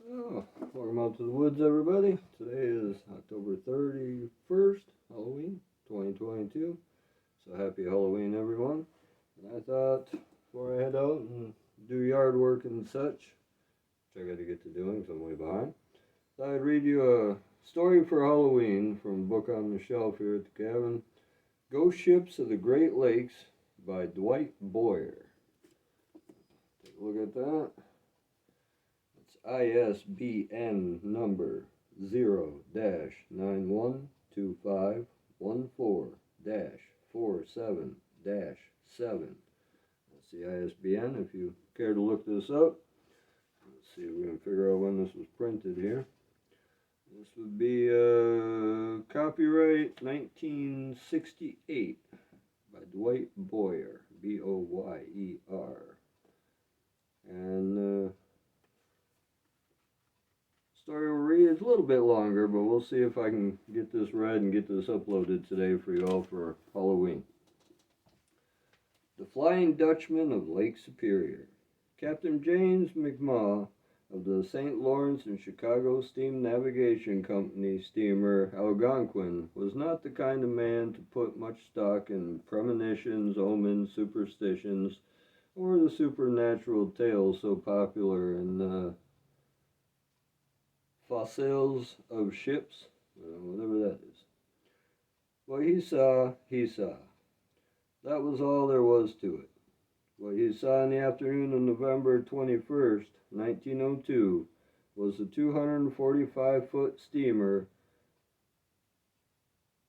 Oh, welcome out to the woods, everybody. Today is October 31st, Halloween 2022. So happy Halloween, everyone. And I thought before I head out and do yard work and such, which I got to get to doing because I'm way behind, thought I'd read you a story for Halloween from a book on the shelf here at the cabin. Ghost Ships of the Great Lakes by Dwight Boyer. Take a look at that. ISBN number 0-912514-47-7. That's the ISBN if you care to look this up. Let's see if we can figure out when this was printed here. This would be copyright 1968 by Dwight Boyer, Boyer. And story we'll read is a little bit longer, but we'll see if I can get this read and get this uploaded today for you all for Halloween. The Flying Dutchman of Lake Superior. Captain James McMaw of the St. Lawrence and Chicago Steam Navigation Company steamer Algonquin was not the kind of man to put much stock in premonitions, omens, superstitions, or the supernatural tales so popular in fossils of ships, whatever that is. What he saw, he saw. That was all there was to it. What he saw in the afternoon of November 21st, 1902, was the 245-foot steamer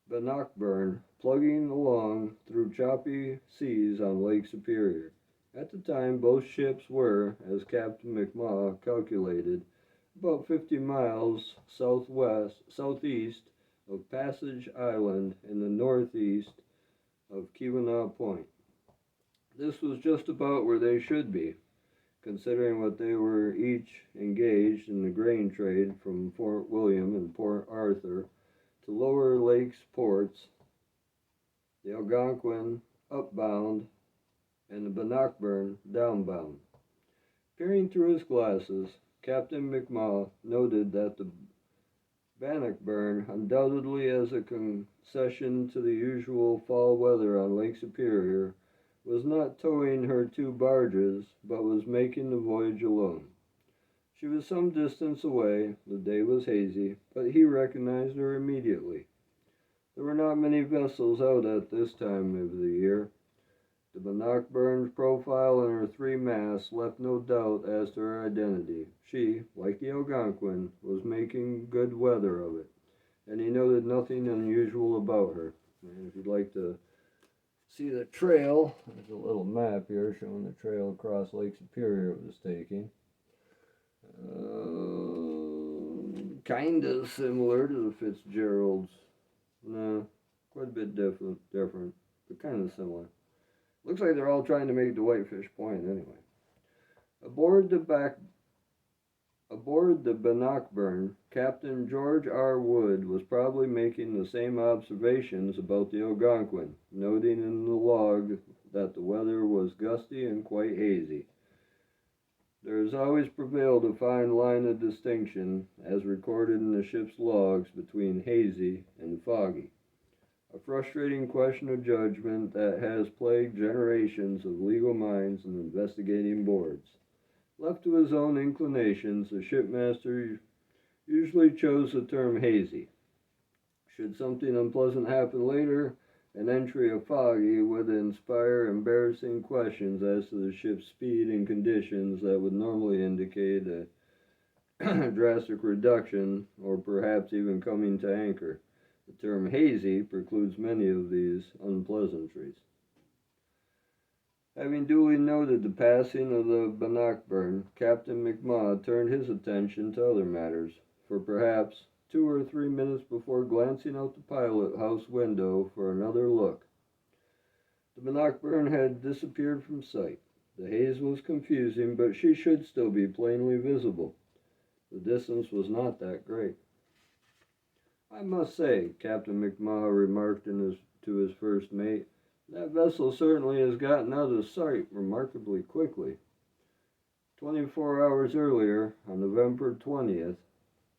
Bannockburn plugging along through choppy seas on Lake Superior. At the time, both ships were, as Captain McMaw calculated, about 50 miles southeast of Passage Island in the northeast of Keweenaw Point. This was just about where they should be, considering what they were each engaged in the grain trade from Fort William and Port Arthur to Lower Lakes ports, the Algonquin upbound and the Bannockburn downbound. Peering through his glasses, Captain McMaw noted that the Bannockburn, undoubtedly as a concession to the usual fall weather on Lake Superior, was not towing her two barges, but was making the voyage alone. She was some distance away, the day was hazy, but he recognized her immediately. There were not many vessels out at this time of the year. The Bannockburn's profile and her three masts left no doubt as to her identity. She, like the Algonquin, was making good weather of it, and he noted nothing unusual about her. And if you'd like to see the trail, there's a little map here showing the trail across Lake Superior it was taking. Kind of similar to the Fitzgeralds. No, quite a bit different, but kind of similar. Looks like they're all trying to make the Whitefish Point anyway. Aboard the Bannockburn, Captain George R. Wood was probably making the same observations about the Algonquin, noting in the log that the weather was gusty and quite hazy. There has always prevailed a fine line of distinction, as recorded in the ship's logs, between hazy and foggy. A frustrating question of judgment that has plagued generations of legal minds and investigating boards. Left to his own inclinations, the shipmaster usually chose the term hazy. Should something unpleasant happen later, an entry of foggy would inspire embarrassing questions as to the ship's speed and conditions that would normally indicate a drastic reduction or perhaps even coming to anchor. The term hazy precludes many of these unpleasantries. Having duly noted the passing of the Bannockburn, Captain McMaw turned his attention to other matters, for perhaps 2 or 3 minutes before glancing out the pilot house window for another look. The Bannockburn had disappeared from sight. The haze was confusing, but she should still be plainly visible. The distance was not that great. I must say, Captain McMaw remarked to his first mate, that vessel certainly has gotten out of sight remarkably quickly. 24 hours earlier, on November 20th,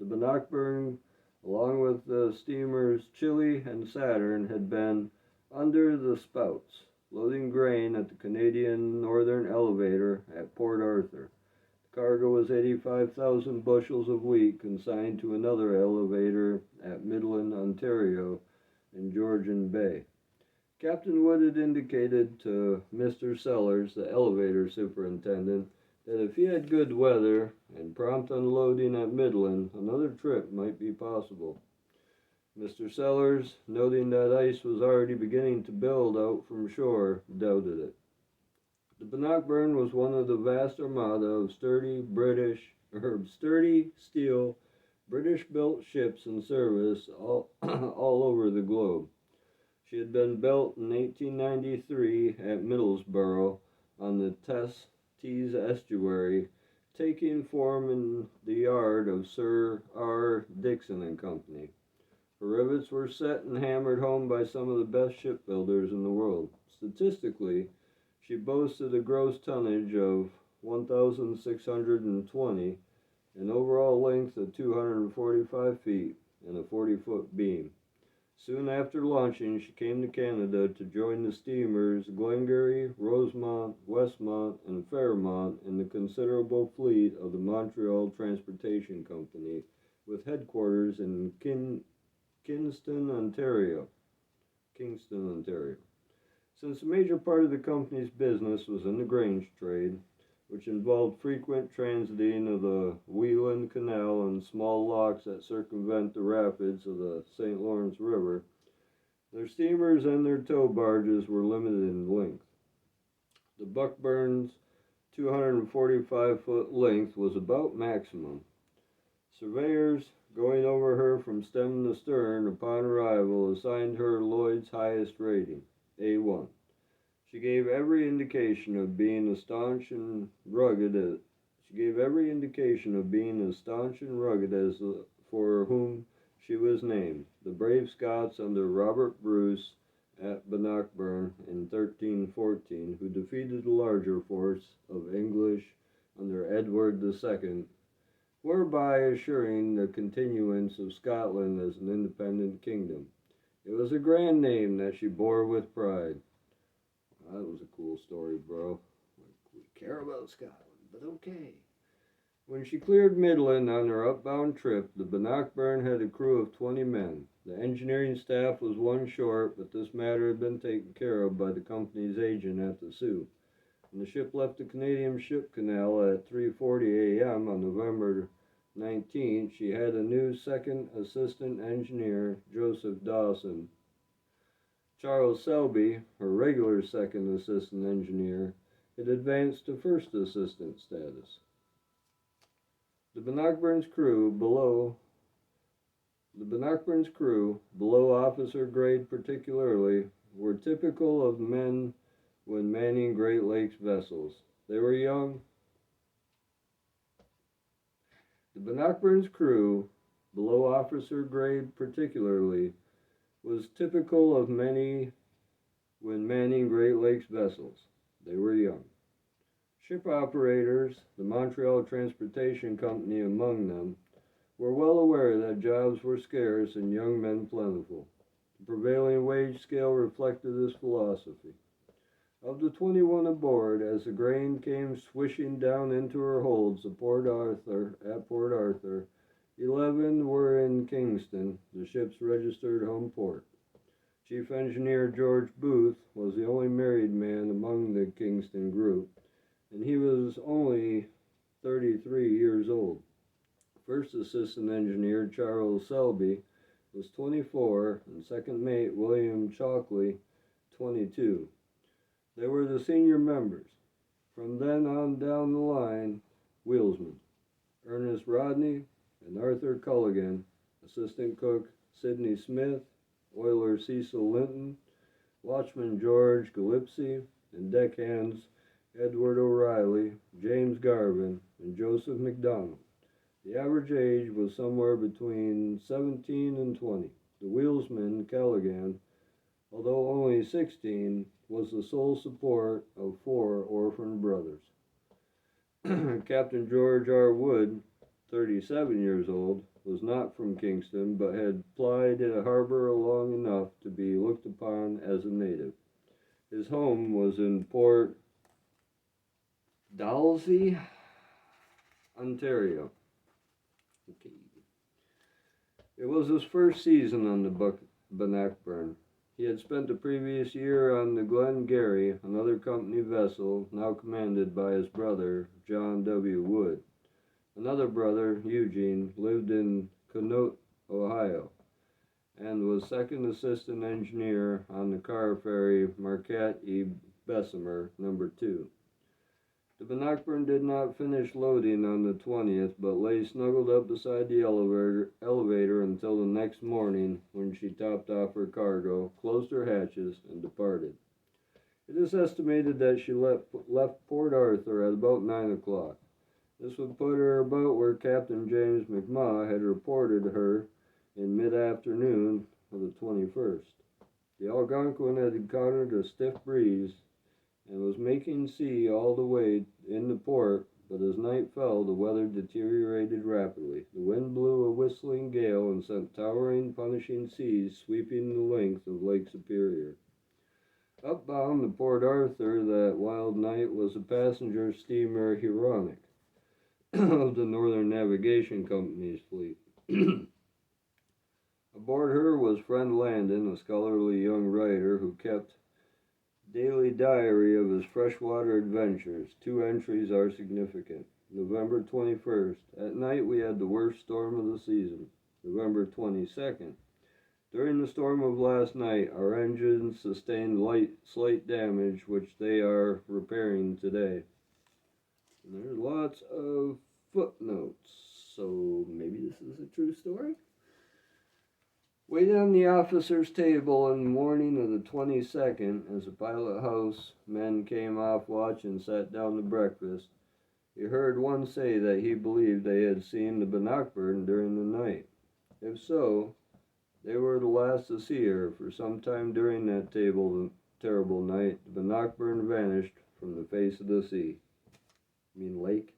the Bannockburn, along with the steamers Chile and Saturn, had been under the spouts, loading grain at the Canadian Northern Elevator at Port Arthur. The cargo was 85,000 bushels of wheat consigned to another elevator at Midland, Ontario, in Georgian Bay. Captain Wood had indicated to Mr. Sellers, the elevator superintendent, that if he had good weather and prompt unloading at Midland, another trip might be possible. Mr. Sellers, noting that ice was already beginning to build out from shore, doubted it. The Bannockburn was one of the vast armada of sturdy steel, British-built ships in service all over the globe. She had been built in 1893 at Middlesbrough on the Tees estuary, taking form in the yard of Sir R. Dixon and Company. Her rivets were set and hammered home by some of the best shipbuilders in the world. Statistically, she boasted a gross tonnage of 1,620, an overall length of 245 feet, and a 40-foot beam. Soon after launching, she came to Canada to join the steamers Glengarry, Rosemont, Westmont, and Fairmont in the considerable fleet of the Montreal Transportation Company, with headquarters in Kingston, Ontario. Since a major part of the company's business was in the grain trade, which involved frequent transiting of the Welland Canal and small locks that circumvent the rapids of the St. Lawrence River, their steamers and their tow barges were limited in length. The Bannockburn's 245-foot length was about maximum. Surveyors, going over her from stem to stern upon arrival, assigned her Lloyd's highest rating, A1. She gave every indication of being as staunch and rugged as for whom she was named, the brave Scots under Robert Bruce at Bannockburn in 1314, who defeated the larger force of English under Edward II, whereby assuring the continuance of Scotland as an independent kingdom. It was a grand name that she bore with pride. That was a cool story, bro. We care about Scotland, but okay. When she cleared Midland on her upbound trip, the Bannockburn had a crew of 20 men. The engineering staff was one short, but this matter had been taken care of by the company's agent at the Sioux. When the ship left the Canadian Ship Canal at 3:40 a.m. on November 19th, she had a new second assistant engineer, Joseph Dawson. Charles Selby, her regular second assistant engineer, had advanced to first assistant status. The Bannockburn's crew, below officer grade particularly, were typical of men when manning Great Lakes vessels. They were young. The Bannockburn's crew, below officer grade particularly, was typical of many when manning Great Lakes vessels. They were young. Ship operators, the Montreal Transportation Company among them, were well aware that jobs were scarce and young men plentiful. The prevailing wage scale reflected this philosophy. Of the 21 aboard, as the grain came swishing down into her holds at Port Arthur, 11 were in Kingston, the ship's registered home port. Chief Engineer George Booth was the only married man among the Kingston group, and he was only 33 years old. First Assistant Engineer Charles Selby was 24, and Second Mate William Chalkley, 22. They were the senior members. From then on down the line, wheelsmen, Ernest Rodney and Arthur Culligan, assistant cook Sidney Smith, oiler Cecil Linton, watchman George Gillespie, and deckhands Edward O'Reilly, James Garvin, and Joseph McDonald. The average age was somewhere between 17 and 20. The wheelsman, Callaghan, although only 16, was the sole support of 4 orphan brothers. Captain George R. Wood, 37 years old, was not from Kingston, but had plied at a harbor long enough to be looked upon as a native. His home was in Port Dalhousie, Ontario. Okay. It was his first season on the Bannockburn. He had spent the previous year on the Glengarry, another company vessel now commanded by his brother, John W. Wood. Another brother, Eugene, lived in Conneaut, Ohio, and was second assistant engineer on the car ferry Marquette E. Bessemer, number 2. The Bannockburn did not finish loading on the 20th, but lay snuggled up beside the elevator until the next morning, when she topped off her cargo, closed her hatches, and departed. It is estimated that she left Port Arthur at about 9 o'clock. This would put her about where Captain James McMaw had reported her in mid-afternoon of the 21st. The Algonquin had encountered a stiff breeze and was making sea all the way into port, but as night fell, the weather deteriorated rapidly. The wind blew a whistling gale and sent towering, punishing seas sweeping the length of Lake Superior. Upbound to Port Arthur that wild night was the passenger steamer Huron of the Northern Navigation Company's fleet. Aboard her was friend Landon, a scholarly young writer who kept daily diary of his freshwater adventures. 2 entries are significant. November 21st. At night we had the worst storm of the season. November 22nd. During the storm of last night, our engines sustained slight damage, which they are repairing today. And there's lots of footnotes, so maybe this is a true story. Waited on the officer's table on the morning of the 22nd as the pilot house men came off watch and sat down to breakfast. He heard one say that he believed they had seen the Bannockburn during the night. If so, they were the last to see her, for some time during that terrible night, the Bannockburn vanished from the face of the sea. You mean lake?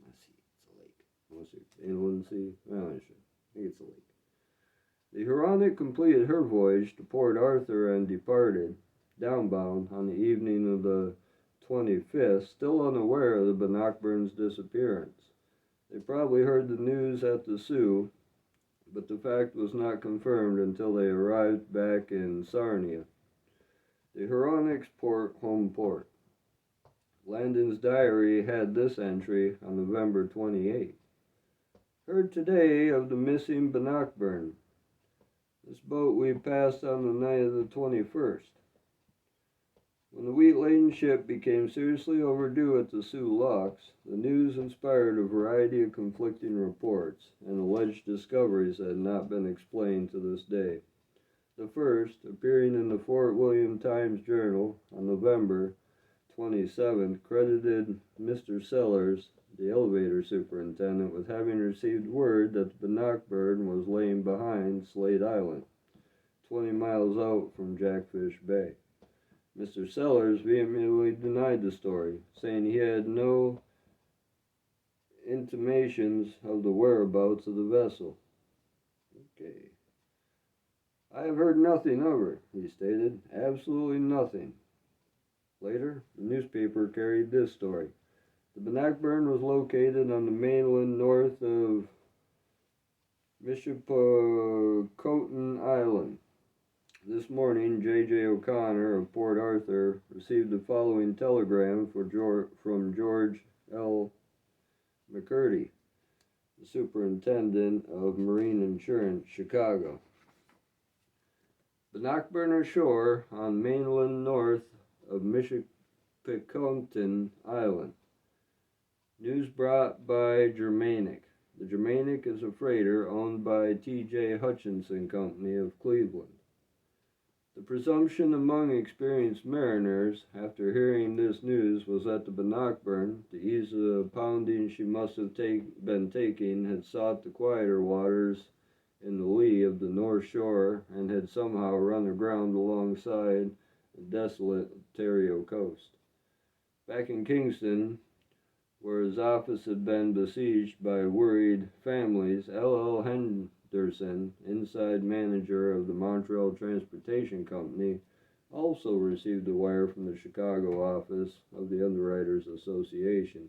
It's not a sea, it's a lake. Unless it's inland sea. Well, I think it's a lake. The Huron completed her voyage to Port Arthur and departed, downbound, on the evening of the 25th, still unaware of the Bannockburn's disappearance. They probably heard the news at the Sioux, but the fact was not confirmed until they arrived back in Sarnia, the Huron's home port. Landon's diary had this entry on November 28th. Heard today of the missing Bannockburn. This boat we passed on the night of the 21st. When the wheat-laden ship became seriously overdue at the Sioux locks, the news inspired a variety of conflicting reports and alleged discoveries that had not been explained to this day. The first, appearing in the Fort William Times-Journal on November 27th, credited Mr. Sellers, the elevator superintendent, with having received word that the Bannockburn was laying behind Slade Island, 20 miles out from Jackfish Bay. Mr. Sellers vehemently denied the story, saying he had no intimations of the whereabouts of the vessel. Okay. I have heard nothing of her, he stated. Absolutely nothing. Later, the newspaper carried this story. The Bannockburn was located on the mainland north of Michipicoten Island. This morning, J.J. O'Connor of Port Arthur received the following telegram from George L. McCurdy, the superintendent of Marine Insurance, Chicago. Bannockburn ashore on mainland north of Michipicoten Island. News brought by Germanic. The Germanic is a freighter owned by T.J. Hutchinson Company of Cleveland. The presumption among experienced mariners, after hearing this news, was that the Bannockburn, to ease the pounding she must have been taking, had sought the quieter waters in the lee of the North Shore and had somehow run aground alongside the desolate Ontario coast. Back in Kingston, where his office had been besieged by worried families. L. Henderson, inside manager of the Montreal Transportation Company, also received a wire from the Chicago office of the Underwriters Association.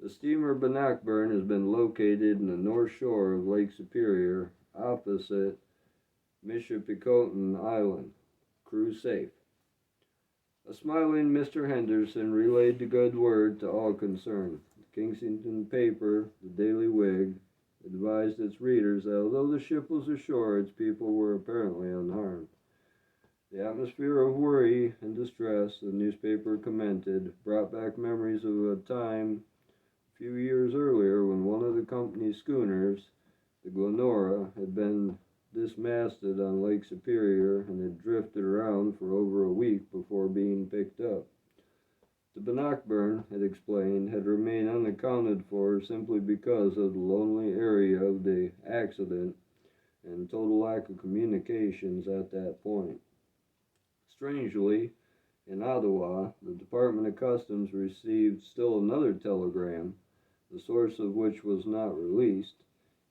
The steamer Bannockburn has been located in the north shore of Lake Superior, opposite Michipicoten Island. Crew safe. A smiling Mr. Henderson relayed the good word to all concerned. The Kensington paper, the Daily Whig, advised its readers that although the ship was ashore, its people were apparently unharmed. The atmosphere of worry and distress, the newspaper commented, brought back memories of a time a few years earlier when one of the company's schooners, the Glenora, had been dismasted on Lake Superior and had drifted around for over a week before being picked up. The Bannockburn, it explained, had remained unaccounted for simply because of the lonely area of the accident and total lack of communications at that point. Strangely, in Ottawa, the Department of Customs received still another telegram, the source of which was not released,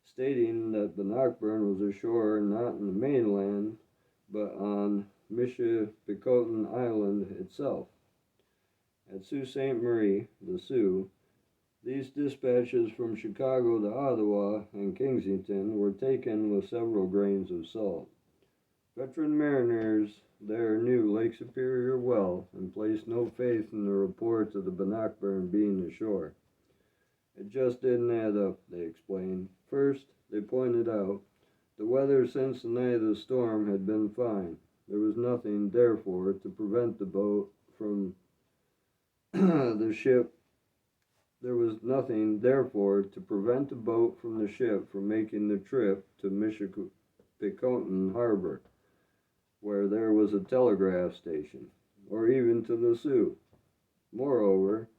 stating that Bannockburn was ashore not in the mainland, but on Michipicoten Island itself. At Sault Ste. Marie, the Sioux, these dispatches from Chicago to Ottawa and Kensington were taken with several grains of salt. Veteran mariners there knew Lake Superior well and placed no faith in the reports of the Bannockburn being ashore. It just didn't add up, they explained. First, they pointed out, the weather since the night of the storm had been fine. There was nothing, therefore, to prevent the boat from the ship. There was nothing, therefore, to prevent the boat from the ship from making the trip to Michipicoten Harbor, where there was a telegraph station, or even to the Sioux. Moreover,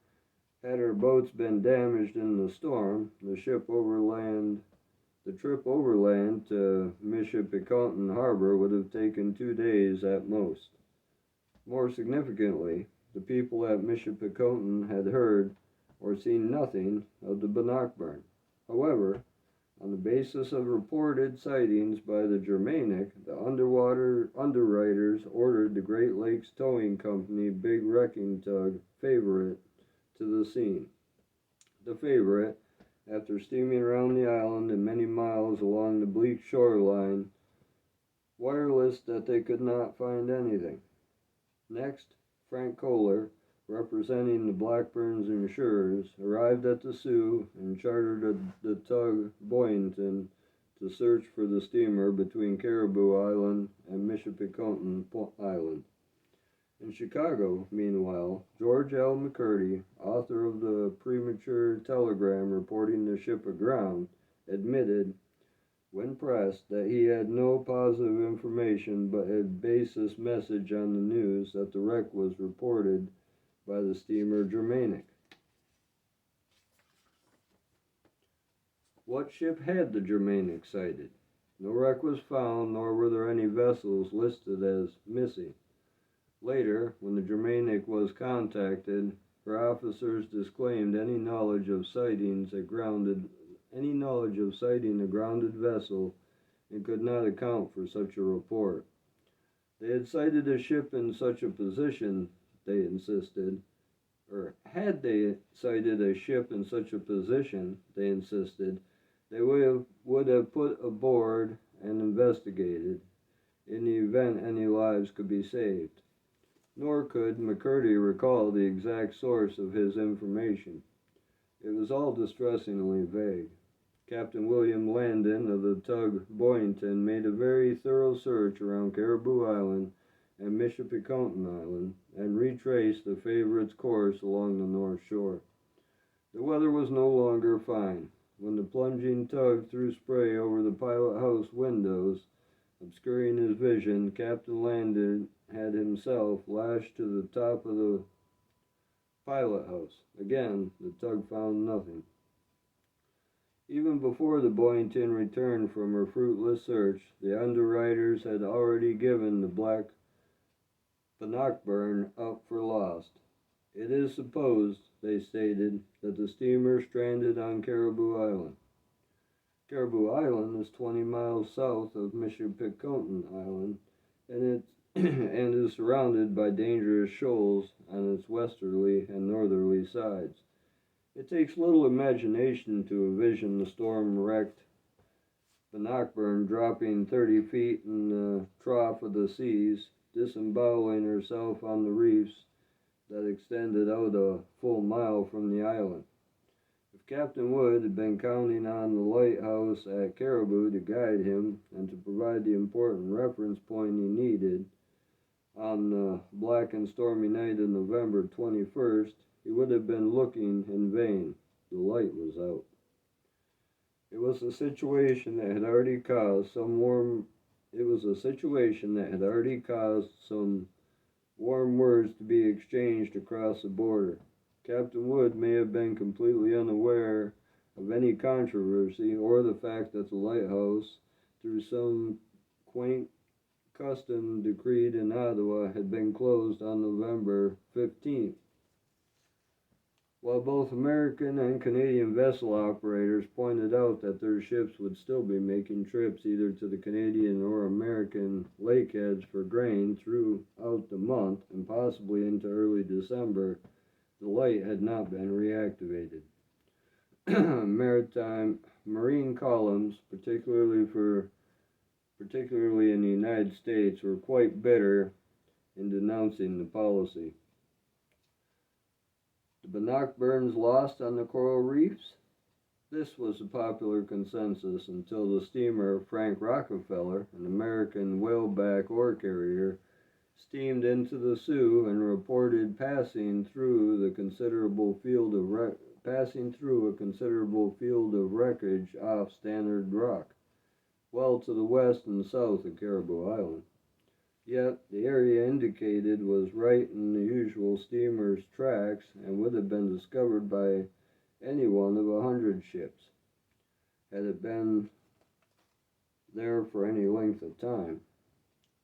had her boats been damaged in the storm, the trip overland to Michipicoten Harbor would have taken 2 days at most. More significantly, the people at Michipicoten had heard or seen nothing of the Bannockburn. However, on the basis of reported sightings by the Germanic, the underwriters ordered the Great Lakes Towing Company big wrecking tug Favorite to the scene. The Favorite, after steaming around the island and many miles along the bleak shoreline, wirelessed that they could not find anything. Next, Frank Kohler, representing the Blackburn's insurers, arrived at the Sioux and chartered the tug Boynton to search for the steamer between Caribou Island and Michipicoten Island. In Chicago, meanwhile, George L. McCurdy, author of the premature telegram reporting the ship aground, admitted, when pressed, that he had no positive information but had based this message on the news that the wreck was reported by the steamer Germanic. What ship had the Germanic sighted? No wreck was found, nor were there any vessels listed as missing. Later, when the Germanic was contacted, her officers disclaimed any knowledge of sighting a grounded vessel and could not account for such a report. They had sighted a ship in such a position, they insisted, had they sighted a ship in such a position, they insisted, they would have put aboard and investigated, in the event any lives could be saved. Nor could McCurdy recall the exact source of his information. It was all distressingly vague. Captain William Landon of the tug Boynton made a very thorough search around Caribou Island and Michipicoten Island and retraced the Favorite's course along the north shore. The weather was no longer fine. When the plunging tug threw spray over the pilot house windows, obscuring his vision, Captain Landon had himself lashed to the top of the pilot house. Again, the tug found nothing. Even before the Boynton returned from her fruitless search, the underwriters had already given the Bannockburn up for lost. It is supposed, they stated, that the steamer stranded on Caribou Island. Caribou Island is 20 miles south of Michipicoten Island, and it and is surrounded by dangerous shoals on its westerly and northerly sides. It takes little imagination to envision the storm-wrecked Bannockburn dropping 30 feet in the trough of the seas, disemboweling herself on the reefs that extended out a full mile from the island. If Captain Wood had been counting on the lighthouse at Caribou to guide him and to provide the important reference point he needed on the black and stormy night of November 21st, he would have been looking in vain. The light was out. It was a situation that had already caused some warm words to be exchanged across the border. Captain Wood may have been completely unaware of any controversy or the fact that the lighthouse, through some quaint custom decreed in Ottawa, had been closed on November 15th. While both American and Canadian vessel operators pointed out that their ships would still be making trips either to the Canadian or American lakeheads for grain throughout the month and possibly into early December, the light had not been reactivated. Marine columns, particularly in the United States, were quite bitter in denouncing the policy. The Bannockburns lost on the coral reefs? This was the popular consensus until the steamer Frank Rockefeller, an American whaleback ore carrier, steamed into the Sioux and reported passing through a considerable field of wreckage off Standard Rock, well to the west and south of Caribou Island. Yet the area indicated was right in the usual steamer's tracks and would have been discovered by any one of 100 ships, had it been there for any length of time.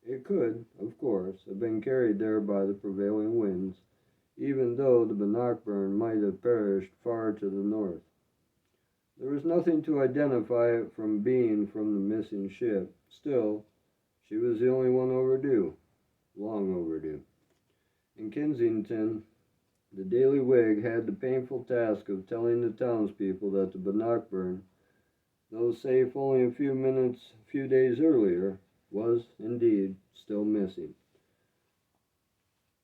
It could, of course, have been carried there by the prevailing winds, even though the Bannockburn might have perished far to the north. There was nothing to identify it from being from the missing ship. Still, she was the only one overdue, long overdue. In Kensington, the Daily Whig had the painful task of telling the townspeople that the Bannockburn, though safe only a few days earlier, was indeed still missing.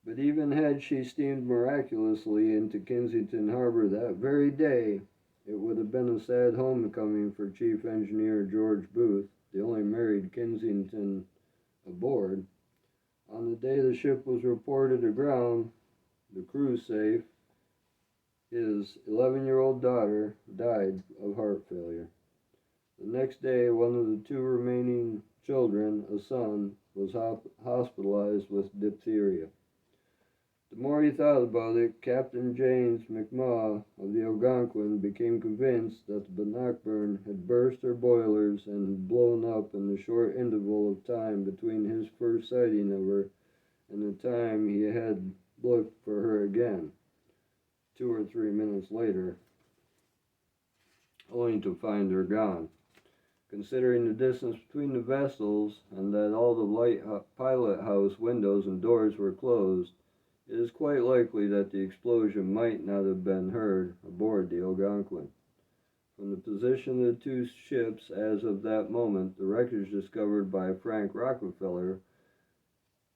But even had she steamed miraculously into Kensington Harbor that very day, it would have been a sad homecoming for Chief Engineer George Booth, the only married Kensington aboard. On the day the ship was reported aground, the crew safe, his 11-year-old daughter died of heart failure. The next day, one of the two remaining children, a son, was hospitalized with diphtheria. The more he thought about it, Captain James McMaw of the Algonquin became convinced that the Bannockburn had burst her boilers and had blown up in the short interval of time between his first sighting of her and the time he had looked for her again, 2 or 3 minutes later, only to find her gone. Considering the distance between the vessels and that all the pilot house windows and doors were closed, it is quite likely that the explosion might not have been heard aboard the Algonquin. From the position of the two ships as of that moment, the wreckage discovered by Frank Rockefeller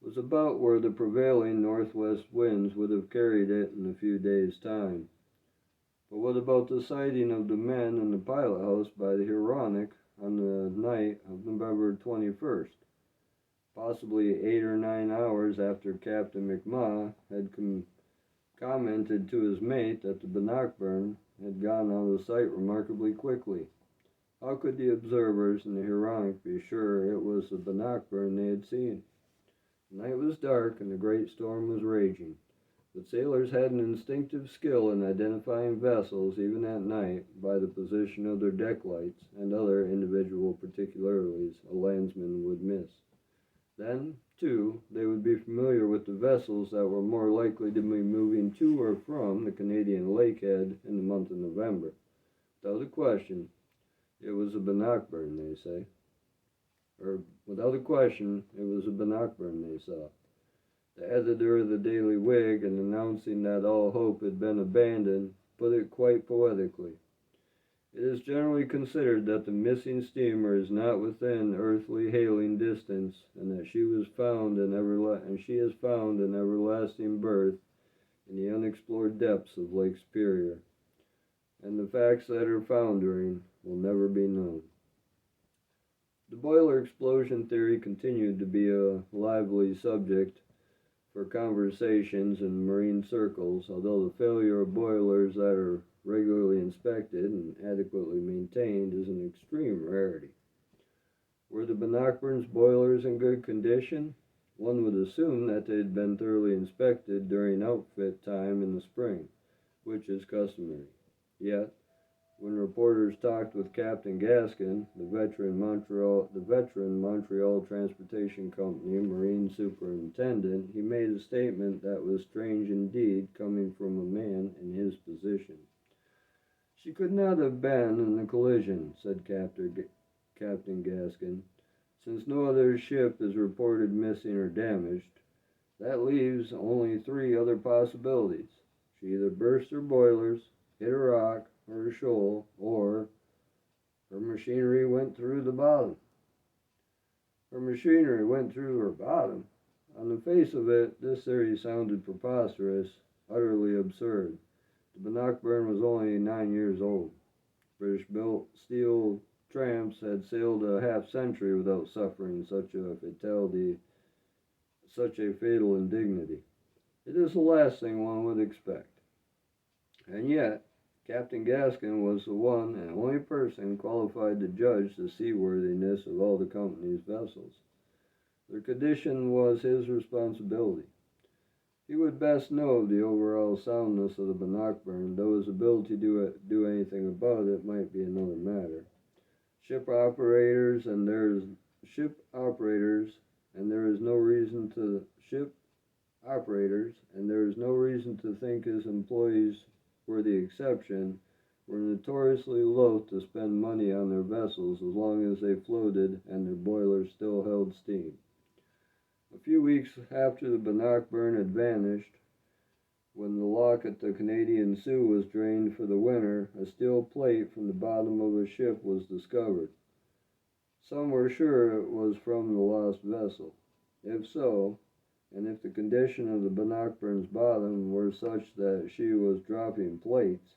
was about where the prevailing northwest winds would have carried it in a few days' time. But what about the sighting of the men in the pilot house by the Huron on the night of November 21st? Possibly 8 or 9 hours after Captain McMaw had commented to his mate that the Bannockburn had gone out of sight remarkably quickly. How could the observers in the Huron be sure it was the Bannockburn they had seen? The night was dark and a great storm was raging, but sailors had an instinctive skill in identifying vessels even at night by the position of their deck lights and other individual particularities a landsman would miss. Then, too, they would be familiar with the vessels that were more likely to be moving to or from the Canadian lakehead in the month of November. Without a question, it was a Bannockburn, they say. Or, without a question, it was a Bannockburn they saw. The editor of the Daily Whig, in announcing that all hope had been abandoned, put it quite poetically. It is generally considered that the missing steamer is not within earthly hailing distance, and that she has found an everlasting berth in the unexplored depths of Lake Superior, and the facts that are foundering will never be known. The boiler explosion theory continued to be a lively subject for conversations in marine circles, although the failure of boilers that are regularly inspected and adequately maintained is an extreme rarity. Were the Bannockburn's boilers in good condition? One would assume that they had been thoroughly inspected during outfit time in the spring, which is customary. Yet, when reporters talked with Captain Gaskin, the veteran Montreal Transportation Company Marine Superintendent, he made a statement that was strange indeed, coming from a man in his position. "She could not have been in the collision," said Captain Gaskin, "since no other ship is reported missing or damaged. That leaves only three other possibilities. She either burst her boilers, hit a rock or a shoal, or her machinery went through the bottom." Her machinery went through her bottom. On the face of it, this theory sounded preposterous, utterly absurd. The Bannockburn was only 9 years old. British-built steel tramps had sailed a half-century without suffering such a fatal indignity. It is the last thing one would expect. And yet, Captain Gaskin was the one and only person qualified to judge the seaworthiness of all the company's vessels. Their condition was his responsibility. He would best know the overall soundness of the Bannockburn, though his ability to do anything about it might be another matter. Ship operators, and there is no reason to think his employees were the exception, were notoriously loath to spend money on their vessels as long as they floated and their boilers still held steam. A few weeks after the Bannockburn had vanished, when the lock at the Canadian Sue was drained for the winter, a steel plate from the bottom of a ship was discovered. Some were sure it was from the lost vessel. If so, and if the condition of the Bannockburn's bottom were such that she was dropping plates,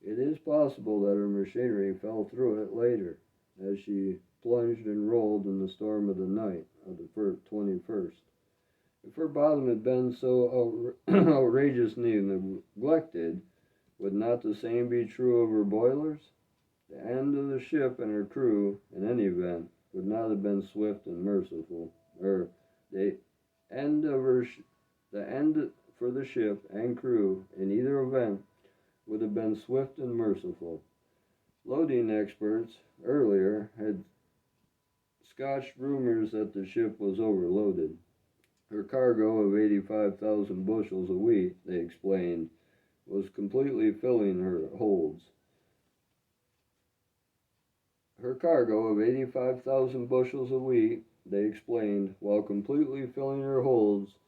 it is possible that her machinery fell through it later, as she plunged and rolled in the storm of the night of the 21st. If her bottom had been so outrageously neglected, would not the same be true of her boilers? The end of the ship and her crew, in any event, would not have been swift and merciful. The end for the ship and crew, in either event, would have been swift and merciful. Loading experts, earlier, had scotched rumors that the ship was overloaded. Her cargo of 85,000 bushels of wheat, they explained, was completely filling her holds. Her cargo of 85,000 bushels of wheat, they explained, while completely filling her holds,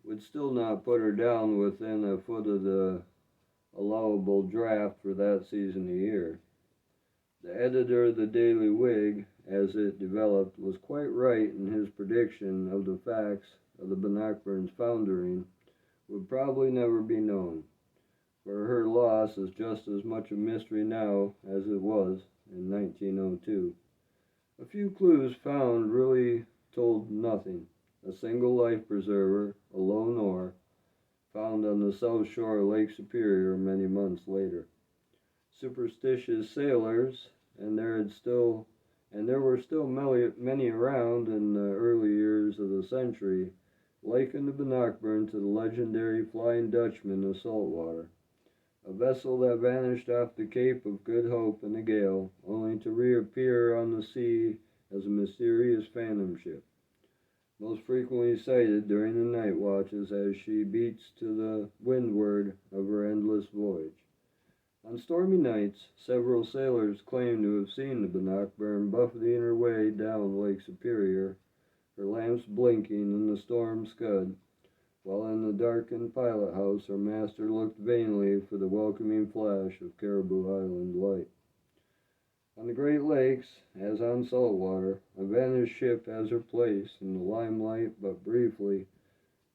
would still not put her down within a foot of the allowable draft for that season of year. The editor of the Daily Whig, as it developed, was quite right in his prediction of the facts of the Bannockburn's foundering would probably never be known, for her loss is just as much a mystery now as it was in 1902. A few clues found really told nothing. A single life preserver, a lone oar, found on the south shore of Lake Superior many months later. Superstitious sailors, and there were still many around in the early years of the century, likened the Bannockburn to the legendary Flying Dutchman of saltwater, a vessel that vanished off the Cape of Good Hope in a gale, only to reappear on the sea as a mysterious phantom ship. most frequently sighted during the night watches as she beats to the windward of her endless voyage. On stormy nights, several sailors claim to have seen the Bannockburn buffeting her way down Lake Superior, her lamps blinking in the storm scud, while in the darkened pilot house her master looked vainly for the welcoming flash of Caribou Island light. On the Great Lakes, as on salt water, a vanished ship has her place in the limelight but briefly,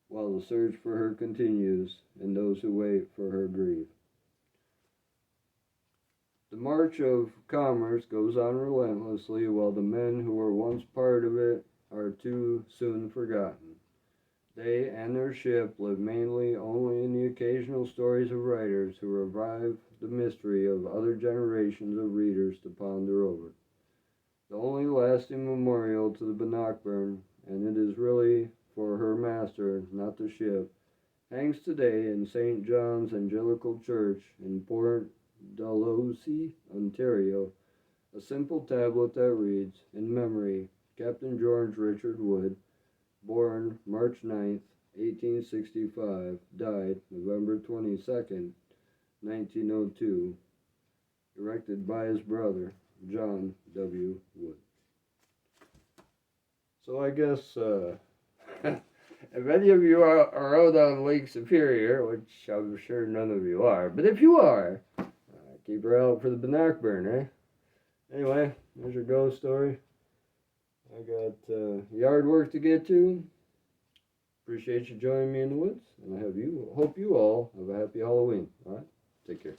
while the search for her continues, and those who wait for her grieve. The march of commerce goes on relentlessly, while the men who were once part of it are too soon forgotten. They and their ship live mainly only in the occasional stories of writers who revive the mystery of other generations of readers to ponder over. The only lasting memorial to the Bannockburn, and it is really for her master, not the ship, hangs today in St. John's Angelical Church in Port Dalhousie, Ontario, a simple tablet that reads, "In memory, Captain George Richard Wood, born March 9th, 1865, died November 22nd, 1902, erected by his brother, John W. Wood." So I guess if any of you are out on Lake Superior, which I'm sure none of you are, but if you are, keep her out for the Bannockburn, eh? Anyway, there's your ghost story. I got yard work to get to. Appreciate you joining me in the woods, and hope you all have a happy Halloween. All right, take care.